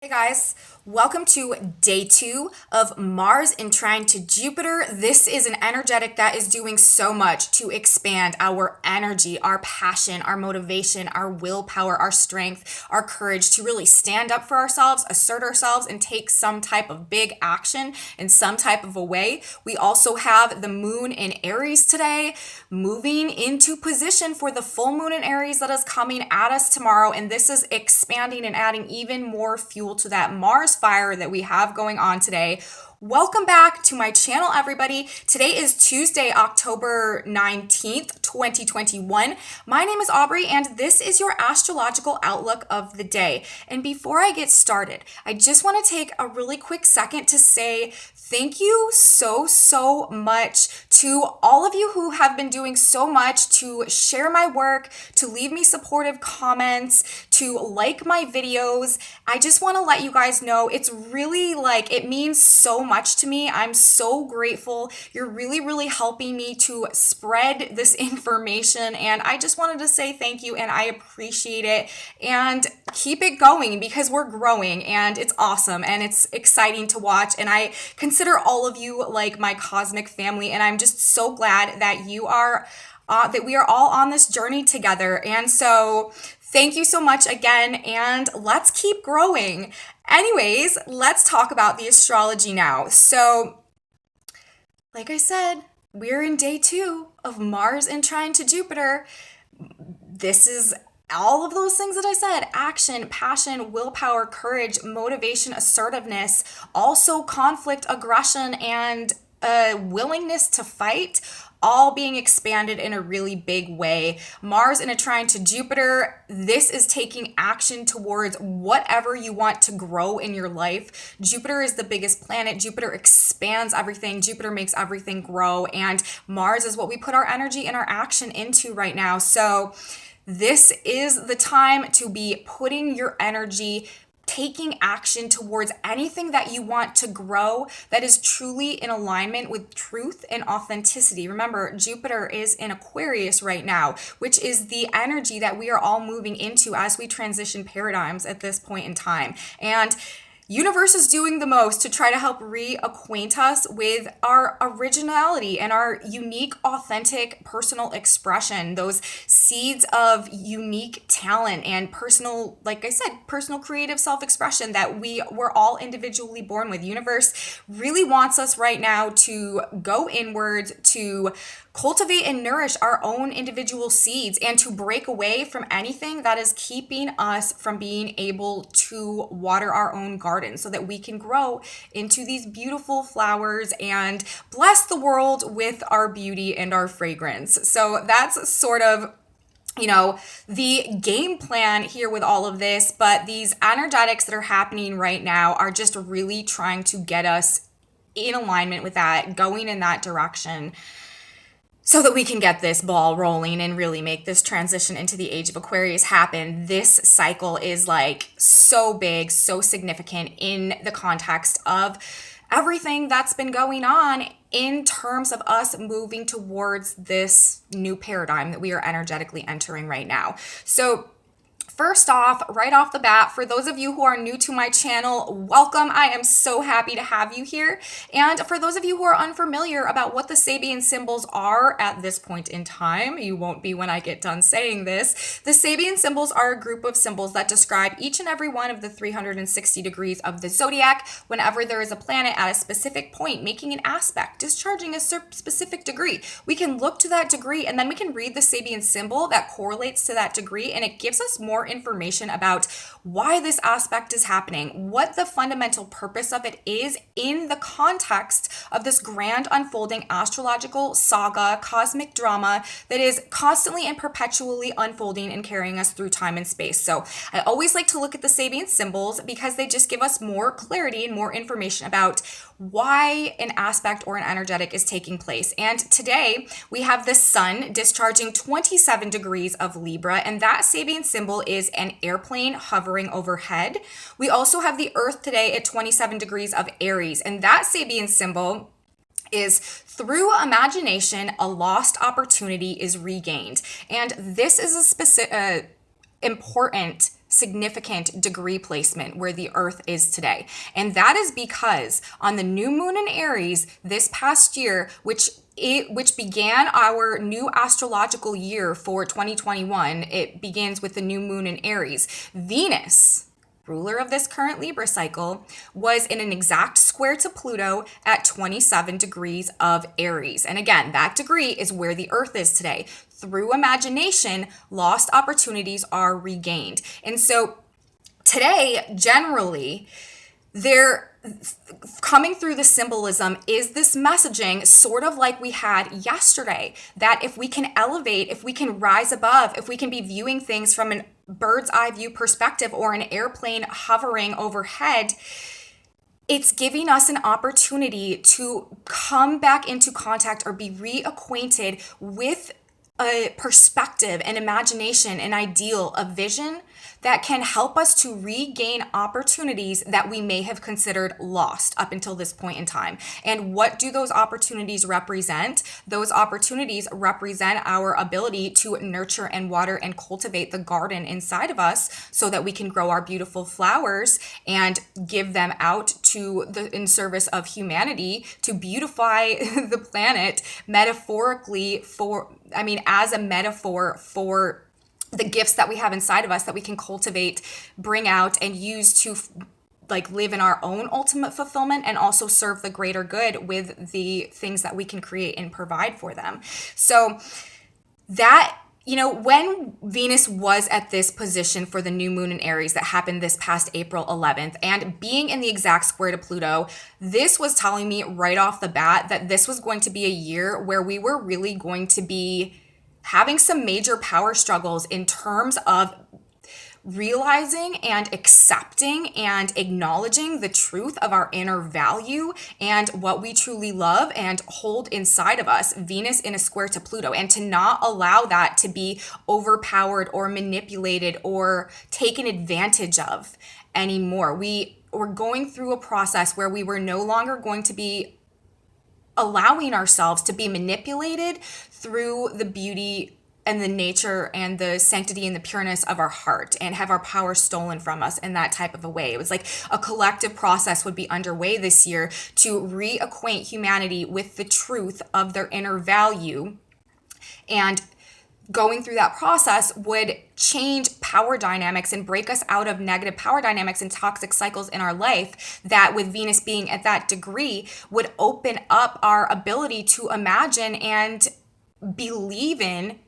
Hey guys, welcome to day 2 of Mars in Trine to Jupiter. This is an energetic that is doing so much to expand our energy, our passion, our motivation, our willpower, our strength, our courage to really stand up for ourselves, assert ourselves, and take some type of big action in some type of a way. We also have the moon in Aries today, moving into position for the full moon in Aries that is coming at us tomorrow. And this is expanding and adding even more fuel to that Mars fire that we have going on today. Welcome back to my channel, everybody. Today is Tuesday, October 19th, 2021. My name is Aubrey, and this is your astrological outlook of the day. And before I get started, I just want to take a really quick second to say thank you so much to all of you who have been doing so much to share my work, to leave me supportive comments, to like my videos. I just want to let you guys know it's really it means so much to me. I'm so grateful. You're really helping me to spread this information, and I just wanted to say thank you and I appreciate it, and keep it going because we're growing and it's awesome and it's exciting to watch, and I consider all of you like my cosmic family, and I'm just so glad that you are that we are all on this journey together. And so thank you so much again, and let's keep growing. Anyways, let's talk about the astrology now. So, like I said, we're in day 2 of Mars in trine to Jupiter. This is all of those things that I said: action, passion, willpower, courage, motivation, assertiveness, also conflict, aggression, and a willingness to fight, all being expanded in a really big way. Mars in a trine to Jupiter, this is taking action towards whatever you want to grow in your life. Jupiter is the biggest planet. Jupiter expands everything. Jupiter makes everything grow. And Mars is what we put our energy and our action into right now. So this is the time to be putting your energy, taking action towards anything that you want to grow that is truly in alignment with truth and authenticity. Remember, Jupiter is in Aquarius right now, which is the energy that we are all moving into as we transition paradigms at this point in time. And universe is doing the most to try to help reacquaint us with our originality and our unique, authentic, personal expression, those seeds of unique talent and personal, like I said, personal creative self-expression that we were all individually born with. Universe really wants us right now to go inward, to cultivate and nourish our own individual seeds, and to break away from anything that is keeping us from being able to water our own garden so that we can grow into these beautiful flowers and bless the world with our beauty and our fragrance. So that's sort of the game plan here with all of this, but these energetics that are happening right now are just really trying to get us in alignment with that, going in that direction, so that we can get this ball rolling and really make this transition into the age of Aquarius happen. This cycle is so big, so significant in the context of everything that's been going on in terms of us moving towards this new paradigm that we are energetically entering right now. So first off, right off the bat, for those of you who are new to my channel, welcome. I am so happy to have you here. And for those of you who are unfamiliar about what the Sabian symbols are at this point in time, you won't be when I get done saying this. The Sabian symbols are a group of symbols that describe each and every one of the 360 degrees of the zodiac whenever there is a planet at a specific point making an aspect, discharging a specific degree. We can look to that degree and then we can read the Sabian symbol that correlates to that degree, and it gives us more information about why this aspect is happening, what the fundamental purpose of it is in the context of this grand unfolding astrological saga, cosmic drama that is constantly and perpetually unfolding and carrying us through time and space. So I always like to look at the Sabian symbols because they just give us more clarity and more information about why an aspect or an energetic is taking place. And today we have the sun discharging 27 degrees of Libra, and that Sabian symbol is an airplane hovering overhead. We also have the earth today at 27 degrees of Aries, and that Sabian symbol is through imagination, a lost opportunity is regained. And this is a specific important significant degree placement where the earth is today. And that is because on the new moon in Aries this past year, which began our new astrological year for 2021, it begins with the new moon in Aries. Venus, ruler of this current Libra cycle, was in an exact square to Pluto at 27 degrees of Aries. And again, that degree is where the earth is today. Through imagination, lost opportunities are regained. And so today, generally, there, coming through the symbolism is this messaging, sort of like we had yesterday, that if we can elevate, if we can rise above, if we can be viewing things from a bird's eye view perspective or an airplane hovering overhead, it's giving us an opportunity to come back into contact or be reacquainted with a perspective, an imagination, an ideal, a vision that can help us to regain opportunities that we may have considered lost up until this point in time. And what do those opportunities represent? Those opportunities represent our ability to nurture and water and cultivate the garden inside of us so that we can grow our beautiful flowers and give them out in service of humanity to beautify the planet metaphorically as a metaphor for the gifts that we have inside of us that we can cultivate, bring out, and use to live in our own ultimate fulfillment and also serve the greater good with the things that we can create and provide for them. So that, when Venus was at this position for the new moon in Aries that happened this past April 11th and being in the exact square to Pluto, this was telling me right off the bat that this was going to be a year where we were really going to be having some major power struggles in terms of realizing and accepting and acknowledging the truth of our inner value and what we truly love and hold inside of us, Venus in a square to Pluto, and to not allow that to be overpowered or manipulated or taken advantage of anymore. We were going through a process where we were no longer going to be allowing ourselves to be manipulated through the beauty and the nature and the sanctity and the pureness of our heart and have our power stolen from us in that type of a way. It was like a collective process would be underway this year to reacquaint humanity with the truth of their inner value, and going through that process would change power dynamics and break us out of negative power dynamics and toxic cycles in our life that, with Venus being at that degree, would open up our ability to imagine and believe in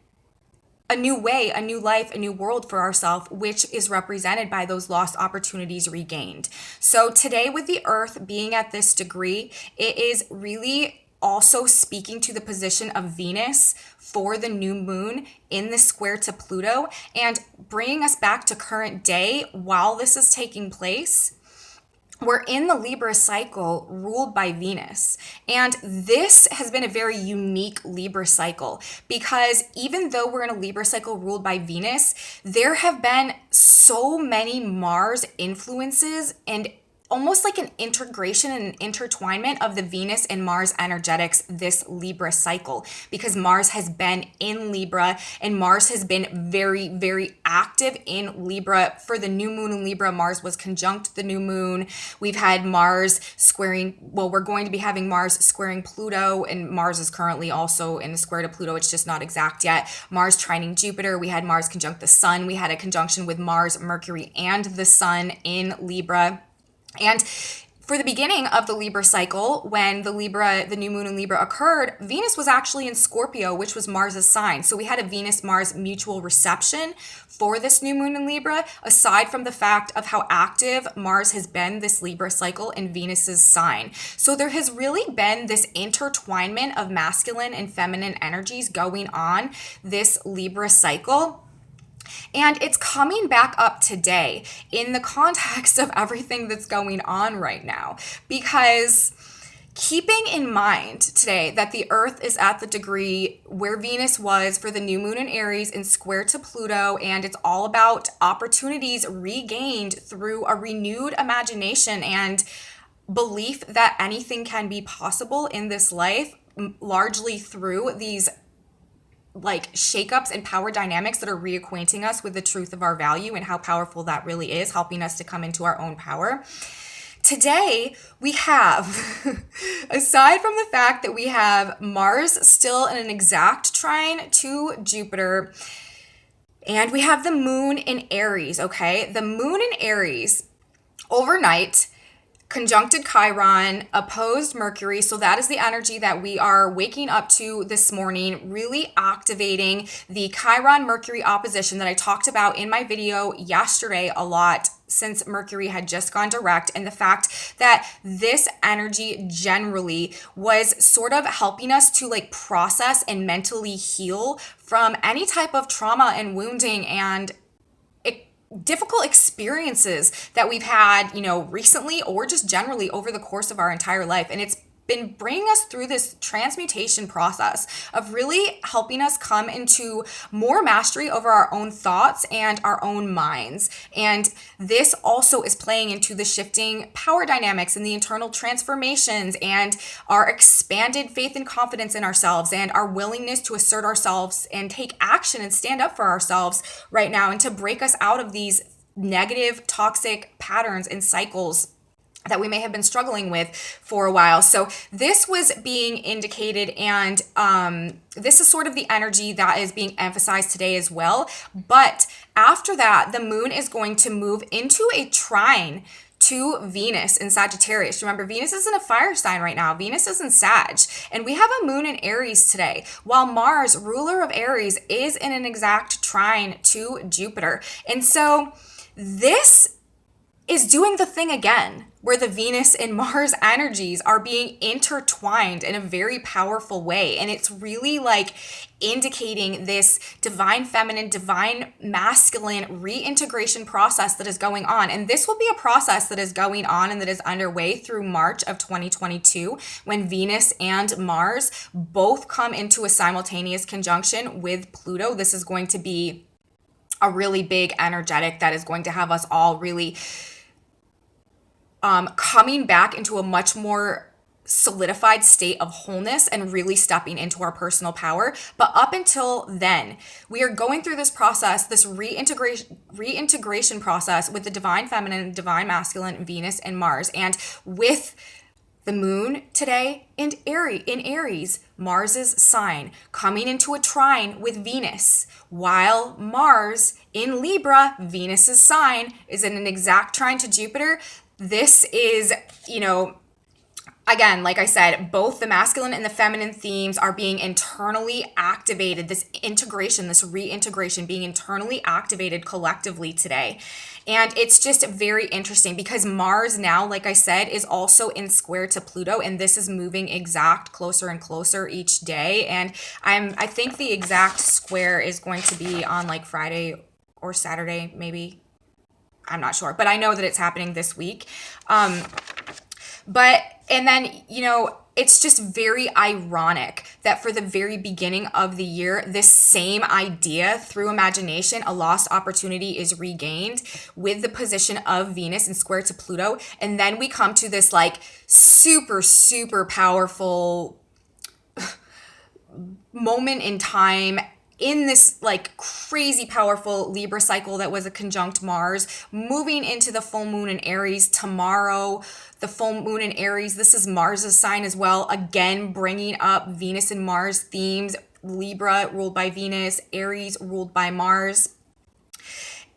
a new way, a new life, a new world for ourselves, which is represented by those lost opportunities regained. So today, with the earth being at this degree, it is really also speaking to the position of Venus for the new moon in the square to Pluto and bringing us back to current day while this is taking place. We're in the Libra cycle ruled by Venus. And this has been a very unique Libra cycle because even though we're in a Libra cycle ruled by Venus, there have been so many Mars influences and almost like an integration and an intertwinement of the Venus and Mars energetics this Libra cycle, because Mars has been in Libra and Mars has been very, very active in Libra. For the new moon in Libra, Mars was conjunct the new moon. We've had Mars we're going to be having Mars squaring Pluto, and Mars is currently also in the square to Pluto. It's just not exact yet. Mars trining Jupiter. We had Mars conjunct the sun. We had a conjunction with Mars, Mercury, and the sun in Libra. And for the beginning of the Libra cycle, when the new moon in Libra occurred, Venus was actually in Scorpio, which was Mars's sign. So we had a Venus-Mars mutual reception for this new moon in Libra, aside from the fact of how active Mars has been this Libra cycle in Venus's sign. So there has really been this intertwinement of masculine and feminine energies going on this Libra cycle. And it's coming back up today in the context of everything that's going on right now, because keeping in mind today that the earth is at the degree where Venus was for the new moon in Aries and square to Pluto, and it's all about opportunities regained through a renewed imagination and belief that anything can be possible in this life, largely through these like shakeups and power dynamics that are reacquainting us with the truth of our value and how powerful that really is, helping us to come into our own power. Today, we have, aside from the fact that we have Mars still in an exact trine to Jupiter, and we have the moon in Aries, okay? The moon in Aries overnight conjuncted Chiron, opposed Mercury. So that is the energy that we are waking up to this morning, really activating the Chiron Mercury opposition that I talked about in my video yesterday a lot, since Mercury had just gone direct, and the fact that this energy generally was sort of helping us to like process and mentally heal from any type of trauma and wounding and difficult experiences that we've had, recently or just generally over the course of our entire life. And it's been bringing us through this transmutation process of really helping us come into more mastery over our own thoughts and our own minds. And this also is playing into the shifting power dynamics and the internal transformations and our expanded faith and confidence in ourselves and our willingness to assert ourselves and take action and stand up for ourselves right now, and to break us out of these negative, toxic patterns and cycles that we may have been struggling with for a while. So this was being indicated, and this is sort of the energy that is being emphasized today as well. But after that, the moon is going to move into a trine to Venus in Sagittarius. Remember, Venus is in a fire sign right now. Venus is in Sag. And we have a moon in Aries today, while Mars, ruler of Aries, is in an exact trine to Jupiter. And so this is doing the thing again, where the Venus and Mars energies are being intertwined in a very powerful way. And it's really like indicating this divine feminine, divine masculine reintegration process that is going on. And this will be a process that is going on and that is underway through March of 2022, when Venus and Mars both come into a simultaneous conjunction with Pluto. This is going to be a really big energetic that is going to have us all really coming back into a much more solidified state of wholeness and really stepping into our personal power. But up until then, we are going through this process, this reintegration process with the divine feminine, divine masculine, Venus and Mars. And with the moon today in Aries, Mars's sign, coming into a trine with Venus, while Mars in Libra, Venus's sign, is in an exact trine to Jupiter. This is, again, like I said, both the masculine and the feminine themes are being internally activated. This integration, this reintegration being internally activated collectively today. And it's just very interesting because Mars now, like I said, is also in square to Pluto, and this is moving exact closer and closer each day. And I think the exact square is going to be on like Friday or Saturday, maybe. I'm not sure, but I know that it's happening this week. And then, it's just very ironic that for the very beginning of the year, this same idea through imagination, a lost opportunity is regained with the position of Venus in square to Pluto. And then we come to this like super, super powerful moment in time in this like crazy powerful Libra cycle that was a conjunct Mars, moving into the full moon in Aries tomorrow. The full moon in Aries, this is Mars's sign as well, again bringing up Venus and Mars themes. Libra ruled by Venus, Aries ruled by Mars.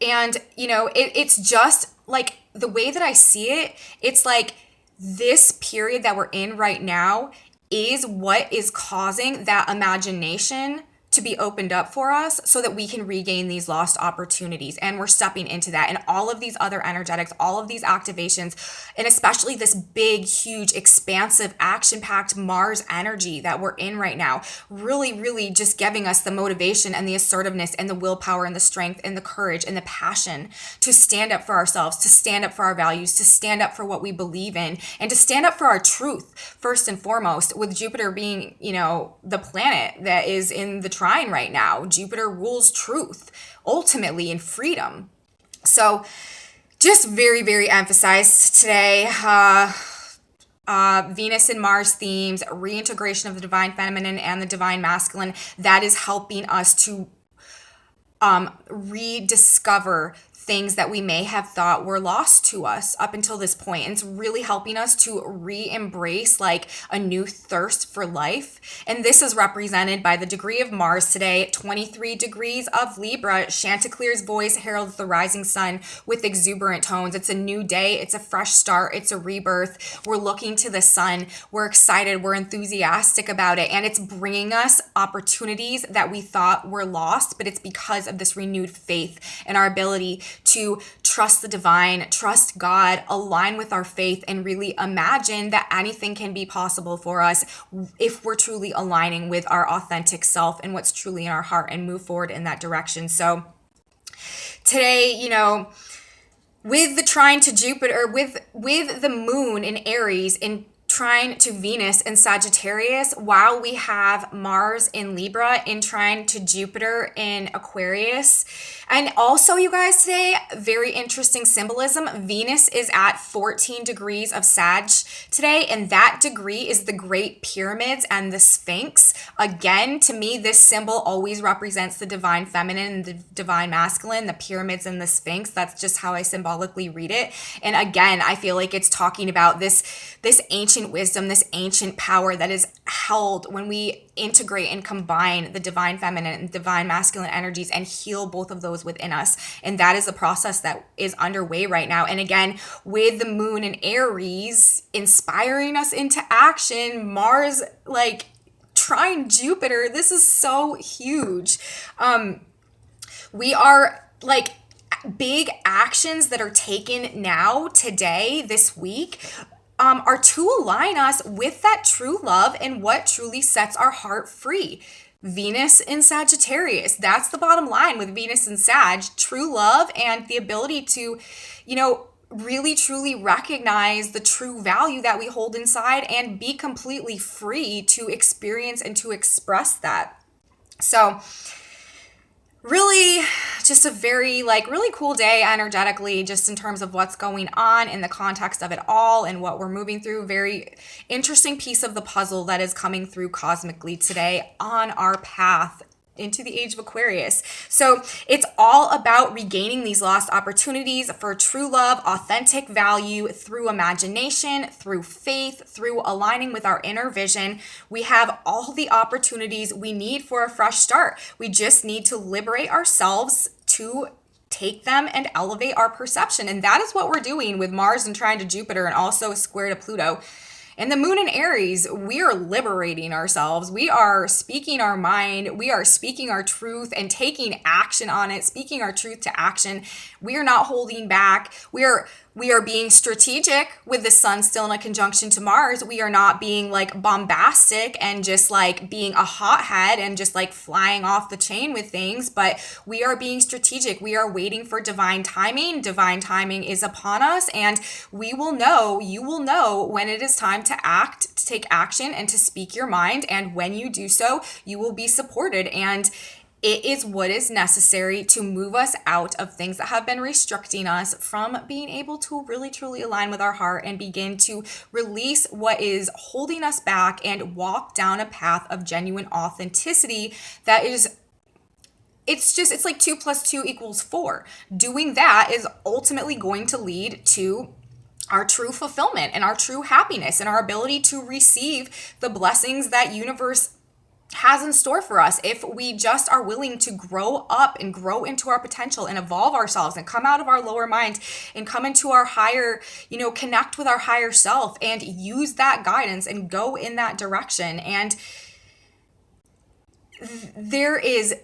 And it's just like the way that I see it, it's like this period that we're in right now is what is causing that imagination to be opened up for us so that we can regain these lost opportunities. And we're stepping into that. And all of these other energetics, all of these activations, and especially this big, huge, expansive, action-packed Mars energy that we're in right now, really, really just giving us the motivation and the assertiveness and the willpower and the strength and the courage and the passion to stand up for ourselves, to stand up for our values, to stand up for what we believe in, and to stand up for our truth first and foremost, with Jupiter being, the planet that is in the trine right now. Jupiter rules truth, ultimately, in freedom. So just very, very emphasized today. Venus and Mars themes, reintegration of the divine feminine and the divine masculine, that is helping us to rediscover things that we may have thought were lost to us up until this point. And it's really helping us to re-embrace like a new thirst for life. And this is represented by the degree of Mars today, 23 degrees of Libra. Chanticleer's voice heralds the rising sun with exuberant tones. It's a new day. It's a fresh start. It's a rebirth. We're looking to the sun. We're excited. We're enthusiastic about it. And it's bringing us opportunities that we thought were lost, but it's because of this renewed faith and our ability to trust the divine, trust God, align with our faith, and really imagine that anything can be possible for us if we're truly aligning with our authentic self and what's truly in our heart and move forward in that direction. So today, you know, with the trine to Jupiter, with the moon in Aries in trine to Venus in Sagittarius, while we have Mars in Libra in trine to Jupiter in Aquarius. And also, you guys, today, very interesting symbolism. Venus is at 14 degrees of Sag today, and that degree is the Great Pyramids and the Sphinx. Again, to me, this symbol always represents the divine feminine and the divine masculine, the pyramids and the Sphinx. That's just how I symbolically read it. And again, I feel like it's talking about this ancient wisdom, this ancient power that is held when we integrate and combine the divine feminine and divine masculine energies and heal both of those within us. And that is a process that is underway right now. And again, with the moon in Aries inspiring us into action, Mars like trine Jupiter, this is so huge. We are like big actions that are taken now, today, this week, are to align us with that true love and what truly sets our heart free. Venus in Sagittarius, that's the bottom line with Venus and Sag, true love and the ability to, you know, really truly recognize the true value that we hold inside and be completely free to experience and to express that. So really just a very really cool day energetically, just in terms of what's going on in the context of it all and what we're moving through. Very interesting piece of the puzzle that is coming through cosmically today on our path into the age of Aquarius. So it's all about regaining these lost opportunities for true love, authentic value through imagination, through faith, through aligning with our inner vision. We have all the opportunities we need for a fresh start. We just need to liberate ourselves to take them and elevate our perception. And that is what we're doing with Mars and trine to Jupiter and also square to Pluto. And the moon in Aries, we are liberating ourselves. We are speaking our mind. We are speaking our truth and taking action on it, speaking our truth to action. We are not holding back. We are being strategic with the sun still in a conjunction to Mars. We are not being like bombastic and just like being a hothead and just like flying off the chain with things, but we are being strategic. We are waiting for divine timing. Divine timing is upon us, and we will know, you will know when it is time to act, to take action, and to speak your mind. And when you do so, you will be supported. And it is what is necessary to move us out of things that have been restricting us from being able to really truly align with our heart and begin to release what is holding us back and walk down a path of genuine authenticity that is, it's like 2 + 2 = 4. Doing that is ultimately going to lead to our true fulfillment and our true happiness and our ability to receive the blessings that universe has in store for us if we just are willing to grow up and grow into our potential and evolve ourselves and come out of our lower mind and come into our higher, connect with our higher self and use that guidance and go in that direction. And there is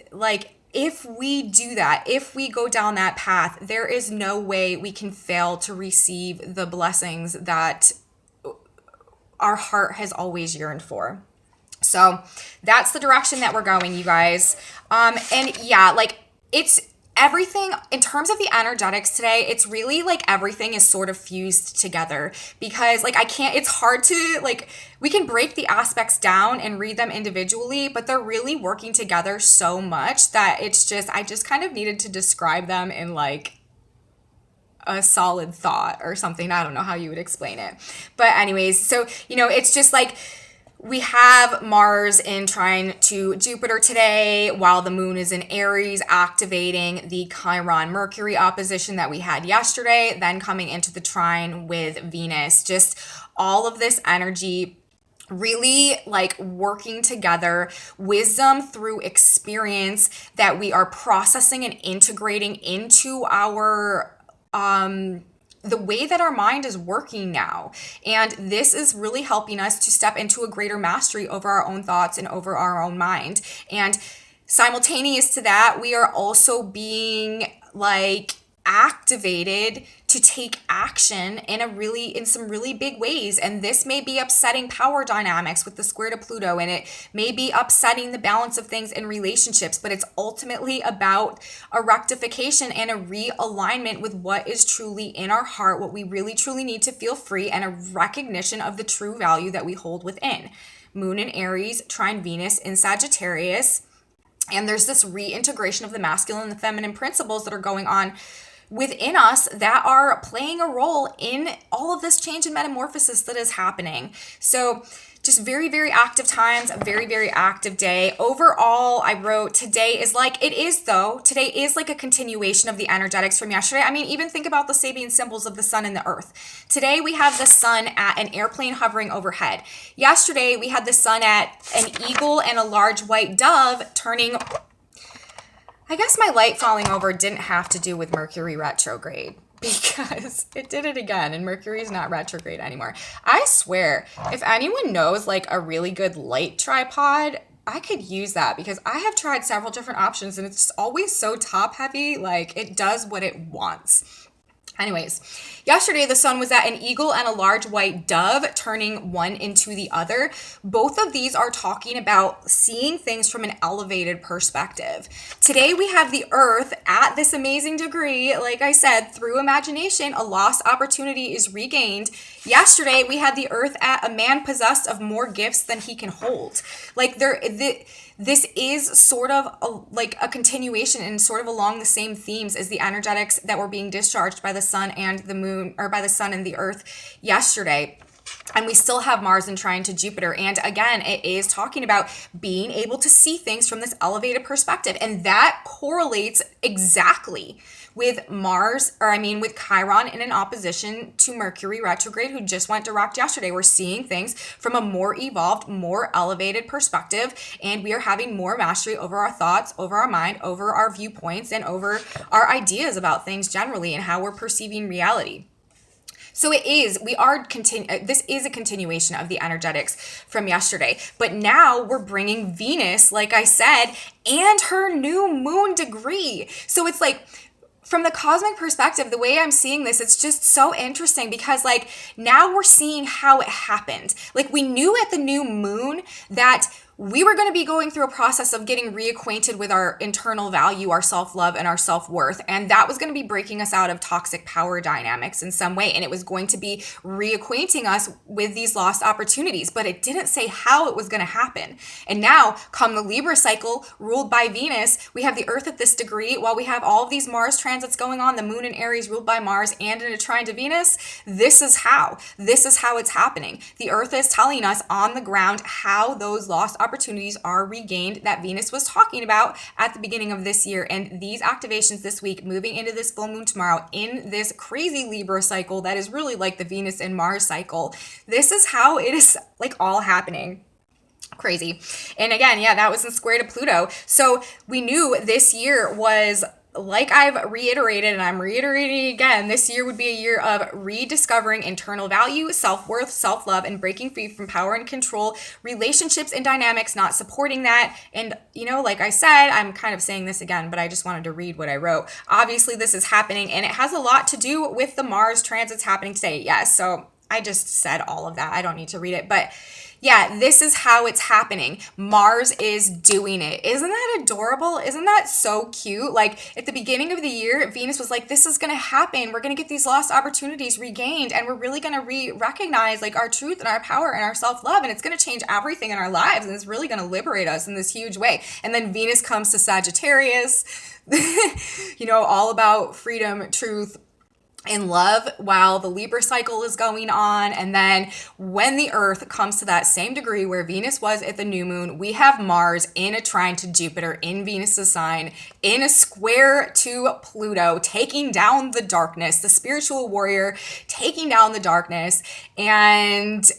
if we do that, if we go down that path, there is no way we can fail to receive the blessings that our heart has always yearned for. So that's the direction that we're going, you guys. And yeah, it's everything in terms of the energetics today. It's really everything is sort of fused together because it's hard to we can break the aspects down and read them individually, but they're really working together so much that it's just, I just kind of needed to describe them in a solid thought or something. I don't know how you would explain it. But anyways, so, it's just like we have Mars in trine to Jupiter today, while the moon is in Aries, activating the Chiron Mercury opposition that we had yesterday, then coming into the trine with Venus. Just all of this energy really like working together, wisdom through experience that we are processing and integrating into our the way that our mind is working now. And this is really helping us to step into a greater mastery over our own thoughts and over our own mind. And simultaneous to that, we are also being like activated to take action in some really big ways. And this may be upsetting power dynamics with the square to Pluto, and it may be upsetting the balance of things in relationships, but it's ultimately about a rectification and a realignment with what is truly in our heart, what we really truly need to feel free, and a recognition of the true value that we hold within. Moon in Aries, trine Venus in Sagittarius. And there's this reintegration of the masculine and the feminine principles that are going on within us that are playing a role in all of this change and metamorphosis that is happening. So just very, very active times, a very, very active day. Overall, I wrote today is like a continuation of the energetics from yesterday. I mean, even think about the Sabian symbols of the sun and the earth. Today, we have the sun at an airplane hovering overhead. Yesterday, we had the sun at an eagle and a large white dove turning. I guess my light falling over didn't have to do with Mercury retrograde, because it did it again, and Mercury is not retrograde anymore. I swear, if anyone knows like a really good light tripod, I could use that, because I have tried several different options and it's just always so top heavy, like it does what it wants. Anyways, yesterday the sun was at an eagle and a large white dove, turning one into the other. Both of these are talking about seeing things from an elevated perspective. Today we have the earth at this amazing degree. Like I said, through imagination, a lost opportunity is regained. Yesterday we had the earth at a man possessed of more gifts than he can hold. Like this is sort of like a continuation and sort of along the same themes as the energetics that were being discharged by the sun and the moon, or by the sun and the earth yesterday. And we still have Mars in trine to Jupiter. And again, it is talking about being able to see things from this elevated perspective. And that correlates exactly with with Chiron in an opposition to Mercury retrograde, who just went direct yesterday. We're seeing things from a more evolved, more elevated perspective, and we are having more mastery over our thoughts, over our mind, over our viewpoints, and over our ideas about things generally and how we're perceiving reality. So this is a continuation of the energetics from yesterday. But now we're bringing Venus, like I said, and her new moon degree. So it's like, from the cosmic perspective, the way I'm seeing this, it's just so interesting, because like now we're seeing how it happened. Like we knew at the new moon that we were going to be going through a process of getting reacquainted with our internal value, our self-love, and our self-worth. And that was going to be breaking us out of toxic power dynamics in some way. And it was going to be reacquainting us with these lost opportunities. But it didn't say how it was going to happen. And now, come the Libra cycle, ruled by Venus, we have the Earth at this degree, while we have all of these Mars transits going on, the moon in Aries ruled by Mars and in a trine to Venus. This is how it's happening. The Earth is telling us on the ground how those lost opportunities are regained that Venus was talking about at the beginning of this year. And these activations this week, moving into this full moon tomorrow in this crazy Libra cycle that is really like the Venus and Mars cycle, this is how it is like all happening. Crazy. And again, that was in square to Pluto. So we knew this year was, like I've reiterated, and I'm reiterating again, this year would be a year of rediscovering internal value, self-worth, self-love, and breaking free from power and control, relationships and dynamics not supporting that. And, like I said, I'm kind of saying this again, but I just wanted to read what I wrote. Obviously, this is happening, and it has a lot to do with the Mars transits happening today. Yes, so I just said all of that. I don't need to read it, but this is how it's happening. Mars is doing it. Isn't that adorable? Isn't that so cute? Like at the beginning of the year, Venus was like, this is going to happen. We're going to get these lost opportunities regained, and we're really going to recognize like our truth and our power and our self-love, and it's going to change everything in our lives, and it's really going to liberate us in this huge way. And then Venus comes to Sagittarius, all about freedom, truth, in love while the Libra cycle is going on. And then when the Earth comes to that same degree where Venus was at the new moon, we have Mars in a trine to Jupiter in Venus's sign, in a square to Pluto, taking down the darkness, the spiritual warrior taking down the darkness. And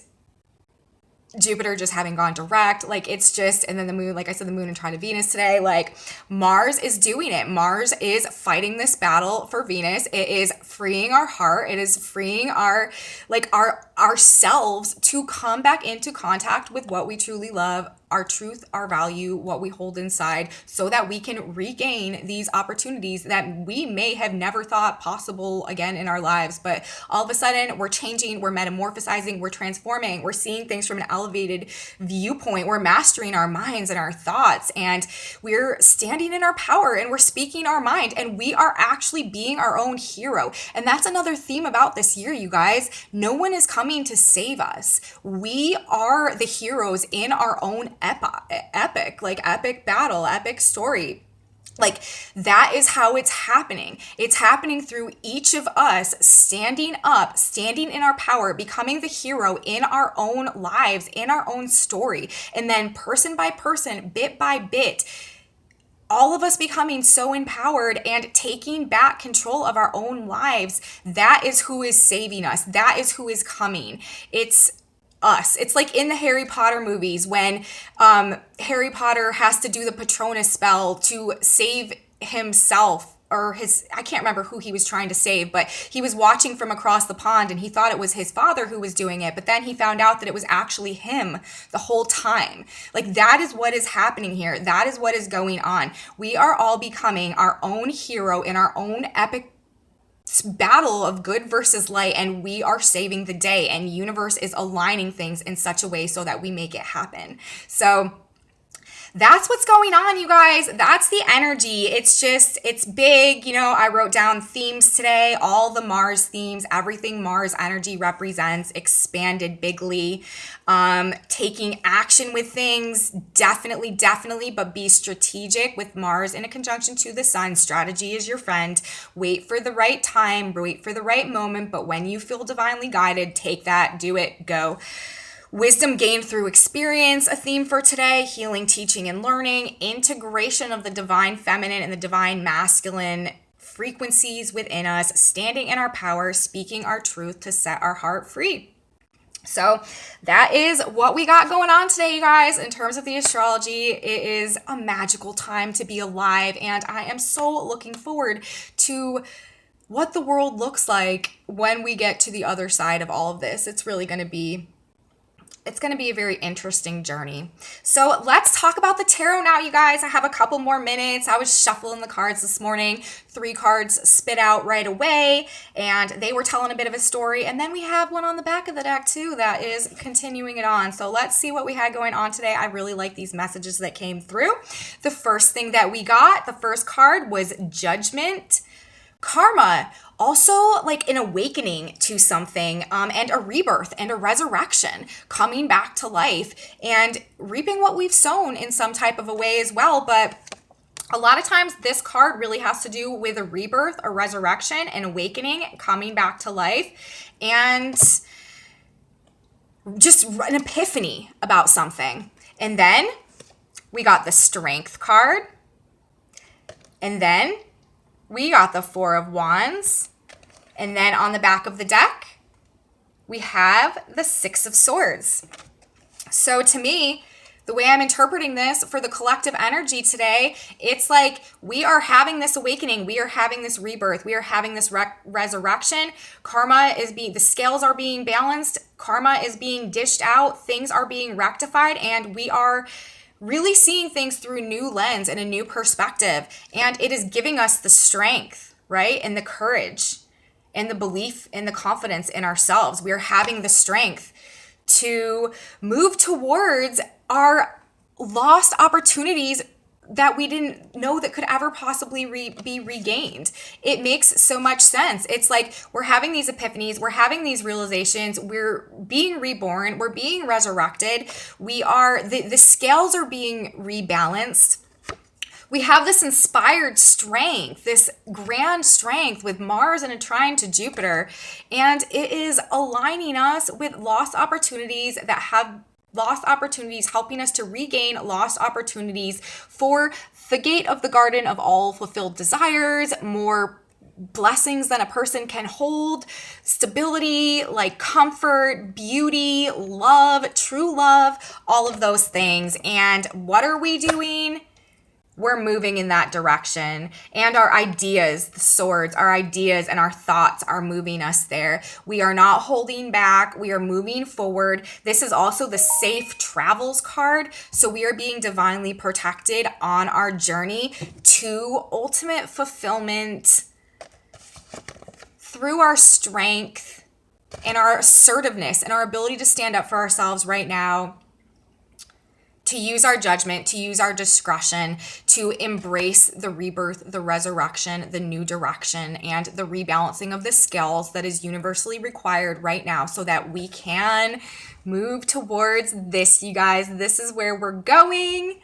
Jupiter just having gone direct, like it's just, and then the moon, like I said, the moon and trine to Venus today, like Mars is doing it. Mars is fighting this battle for Venus. It is freeing our heart. It is freeing our, like ourselves to come back into contact with what we truly love, our truth, our value, what we hold inside, so that we can regain these opportunities that we may have never thought possible again in our lives. But all of a sudden, we're changing, we're metamorphosizing, we're transforming, we're seeing things from an elevated viewpoint, we're mastering our minds and our thoughts, and we're standing in our power and we're speaking our mind, and we are actually being our own hero. And that's another theme about this year, you guys. No one is coming to save us. We are the heroes in our own epic battle, epic story. Like that is how it's happening. It's happening through each of us standing up, standing in our power, becoming the hero in our own lives, in our own story. And then person by person, bit by bit, all of us becoming so empowered and taking back control of our own lives. That is who is saving us. That is who is coming. It's us. It's like in the Harry Potter movies when Harry Potter has to do the Patronus spell to save himself, or his, I can't remember who he was trying to save, but he was watching from across the pond and he thought it was his father who was doing it, but then he found out that it was actually him the whole time. Like that is what is happening here. That is what is going on. We are all becoming our own hero in our own epic battle of good versus light, and we are saving the day, and universe is aligning things in such a way so that we make it happen. So that's what's going on, you guys. That's the energy. It's just, it's big. You know, I wrote down themes today, all the Mars themes, everything Mars energy represents, expanded bigly, taking action with things, definitely, but be strategic with Mars in a conjunction to the sun. Strategy is your friend. Wait for the right time, wait for the right moment, but when you feel divinely guided, take that, do it, go. Wisdom gained through experience, a theme for today. Healing, teaching, and learning. Integration of the divine feminine and the divine masculine frequencies within us. Standing in our power, speaking our truth to set our heart free. So that is what we got going on today, you guys. In terms of the astrology, it is a magical time to be alive, and I am so looking forward to what the world looks like when we get to the other side of all of this. It's going to be a very interesting journey. So let's talk about the tarot now, you guys. I have a couple more minutes. I was shuffling the cards this morning. 3 cards spit out right away, and they were telling a bit of a story. And then we have one on the back of the deck too that is continuing it on. So let's see what we had going on today. I really like these messages that came through. The first thing that we got, the first card was Judgment. Karma, also like an awakening to something, and a rebirth and a resurrection, coming back to life and reaping what we've sown in some type of a way as well. But a lot of times this card really has to do with a rebirth, a resurrection, an awakening, coming back to life, and just an epiphany about something. And then we got the Strength card, and then we got the 4 of Wands, and then on the back of the deck, we have the 6 of Swords. So to me, the way I'm interpreting this for the collective energy today, it's like we are having this awakening, we are having this rebirth, we are having this resurrection. Karma is the scales are being balanced, karma is being dished out, things are being rectified, and we are really seeing things through a new lens and a new perspective. And it is giving us the strength, right? And the courage and the belief and the confidence in ourselves. We are having the strength to move towards our lost opportunities that we didn't know that could ever possibly be regained. It makes so much sense. It's like we're having these epiphanies, we're having these realizations, we're being reborn, we're being resurrected, we are, the scales are being rebalanced. We have this inspired strength, this grand strength with Mars and a trine to Jupiter, and it is aligning us with lost opportunities that have lost opportunities, helping us to regain lost opportunities for the gate of the garden of all fulfilled desires, more blessings than a person can hold, stability, like comfort, beauty, love, true love, all of those things. And what are we doing? We're moving in that direction. And our ideas, the swords, our ideas and our thoughts are moving us there. We are not holding back. We are moving forward. This is also the safe travels card. So we are being divinely protected on our journey to ultimate fulfillment through our strength and our assertiveness and our ability to stand up for ourselves right now, to use our judgment, to use our discretion, to embrace the rebirth, the resurrection, the new direction, and the rebalancing of the scales that is universally required right now so that we can move towards this, you guys. This is where we're going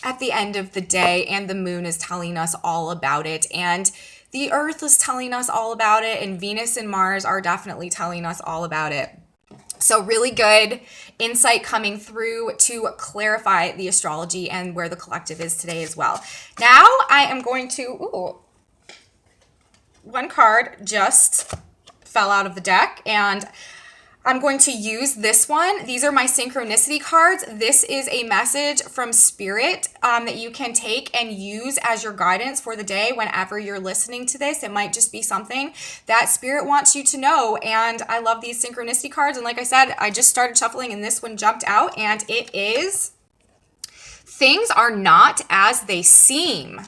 at the end of the day, and the moon is telling us all about it. And the earth is telling us all about it, and Venus and Mars are definitely telling us all about it. So really good insight coming through to clarify the astrology and where the collective is today as well. Now I am going to, one card just fell out of the deck, and I'm going to use this one. These are my synchronicity cards. This is a message from Spirit that you can take and use as your guidance for the day whenever you're listening to this. It might just be something that Spirit wants you to know. And I love these synchronicity cards. And like I said, I just started shuffling and this one jumped out, and it is things are not as they seem.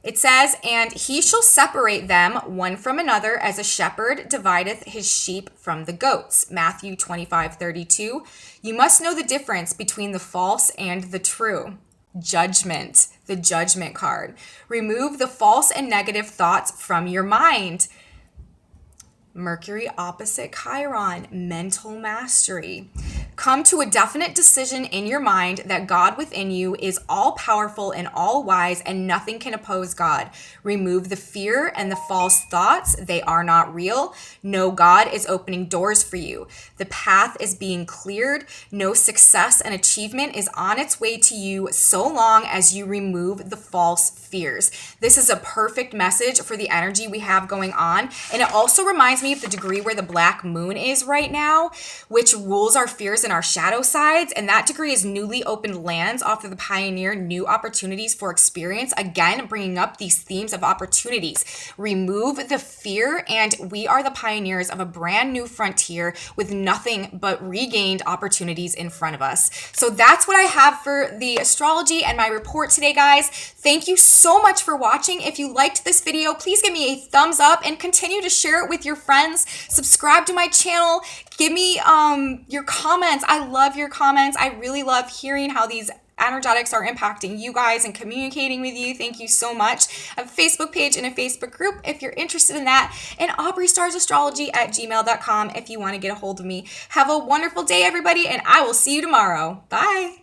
It says, and he shall separate them one from another as a shepherd divideth his sheep from the goats. Matthew 25:32. You must know the difference between the false and the true. Judgment, the judgment card. Remove the false and negative thoughts from your mind. Mercury opposite Chiron, mental mastery. Come to a definite decision in your mind that God within you is all powerful and all wise, and nothing can oppose God. Remove the fear and the false thoughts. They are not real. No, God is opening doors for you. The path is being cleared. No, success and achievement is on its way to you so long as you remove the false fears. This is a perfect message for the energy we have going on. And it also reminds me of the degree where the black moon is right now, which rules our fears and our shadow sides. And that degree is newly opened lands off of the pioneer, new opportunities for experience. Again, bringing up these themes of opportunities. Remove the fear, and we are the pioneers of a brand new frontier with nothing but regained opportunities in front of us. So that's what I have for the astrology and my report today, guys. Thank you so much for watching. If you liked this video, please give me a thumbs up and continue to share it with your friends. Subscribe to my channel. Give me your comments. I love your comments. I really love hearing how these energetics are impacting you guys and communicating with you. Thank you so much. I have a Facebook page and a Facebook group if you're interested in that, and AubreyStarsAstrology@gmail.com if you want to get a hold of me. Have a wonderful day, everybody, and I will see you tomorrow. Bye.